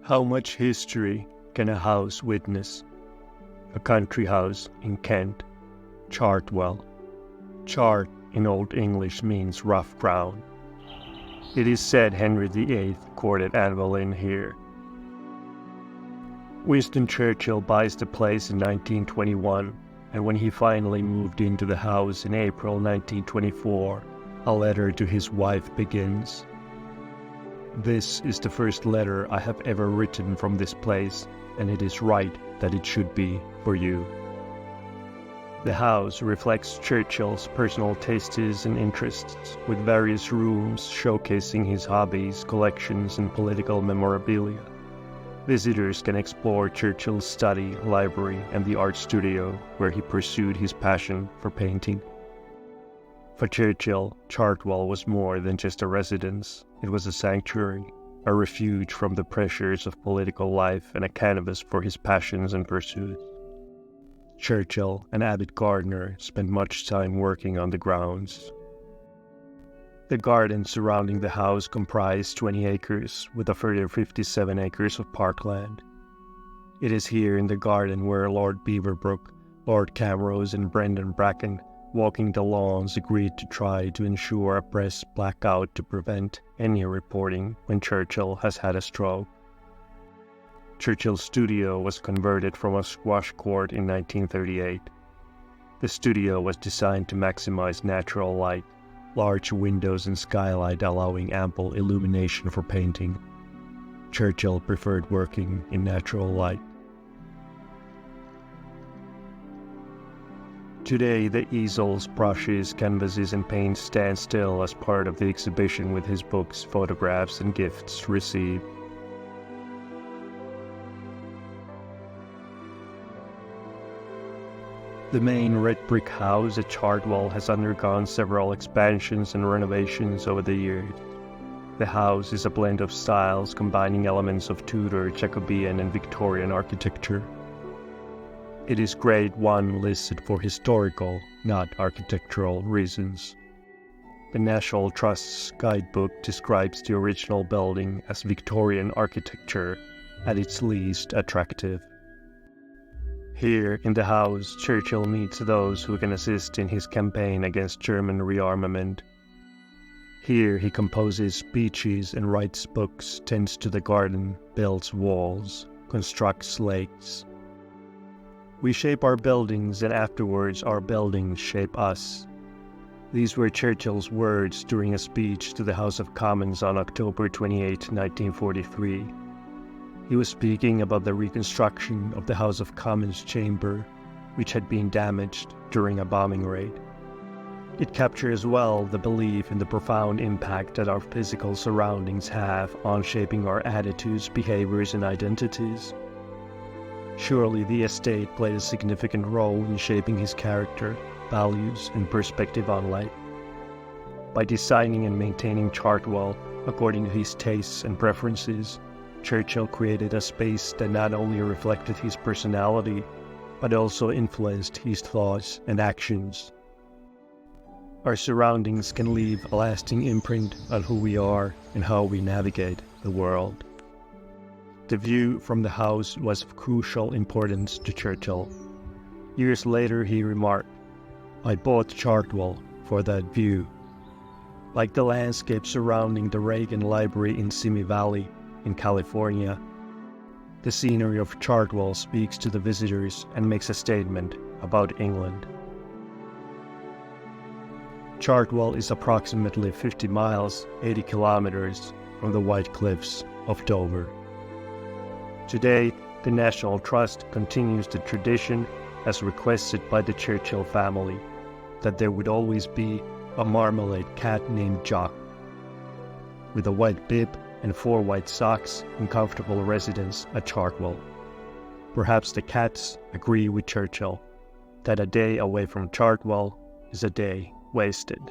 How much history can a house witness? A country house in Kent, Chartwell. Chart in Old English means rough ground. It is said Henry VIII courted Anne Boleyn here. Winston Churchill buys the place in 1921, and when he finally moved into the house in April 1924, a letter to his wife begins. This is the first letter I have ever written from this place, and it is right that it should be for you. The house reflects Churchill's personal tastes and interests, with various rooms showcasing his hobbies, collections, and political memorabilia. Visitors can explore Churchill's study, library, and the art studio, where he pursued his passion for painting. For Churchill, Chartwell was more than just a residence. It was a sanctuary, a refuge from the pressures of political life and a canvas for his passions and pursuits. Churchill, an avid gardener, spent much time working on the grounds. The gardens surrounding the house comprise 20 acres, with a further 57 acres of parkland. It is here in the garden where Lord Beaverbrook, Lord Camrose, and Brendan Bracken, walking the lawns, agreed to try to ensure a press blackout to prevent any reporting when Churchill has had a stroke. Churchill's studio was converted from a squash court in 1938. The studio was designed to maximize natural light, large windows and skylight allowing ample illumination for painting. Churchill preferred working in natural light. Today, the easels, brushes, canvases, and paints stand still as part of the exhibition with his books, photographs, and gifts received. The main red brick house at Chartwell has undergone several expansions and renovations over the years. The house is a blend of styles combining elements of Tudor, Jacobean, and Victorian architecture. It is Grade 1 listed for historical, not architectural reasons. The National Trust's guidebook describes the original building as Victorian architecture, at its least attractive. Here in the house, Churchill meets those who can assist in his campaign against German rearmament. Here he composes speeches and writes books, tends to the garden, builds walls, constructs lakes. We shape our buildings, and afterwards our buildings shape us. These were Churchill's words during a speech to the House of Commons on October 28, 1943. He was speaking about the reconstruction of the House of Commons chamber, which had been damaged during a bombing raid. It captures well the belief in the profound impact that our physical surroundings have on shaping our attitudes, behaviors, and identities. Surely the estate played a significant role in shaping his character, values, and perspective on life. By designing and maintaining Chartwell according to his tastes and preferences, Churchill created a space that not only reflected his personality, but also influenced his thoughts and actions. Our surroundings can leave a lasting imprint on who we are and how we navigate the world. The view from the house was of crucial importance to Churchill. Years later he remarked, "I bought Chartwell for that view." Like the landscape surrounding the Reagan Library in Simi Valley in California, the scenery of Chartwell speaks to the visitors and makes a statement about England. Chartwell is approximately 50 miles, 80 kilometers from the White Cliffs of Dover. Today, the National Trust continues the tradition, as requested by the Churchill family, that there would always be a marmalade cat named Jock, with a white bib and 4 white socks in comfortable residence at Chartwell. Perhaps the cats agree with Churchill that a day away from Chartwell is a day wasted.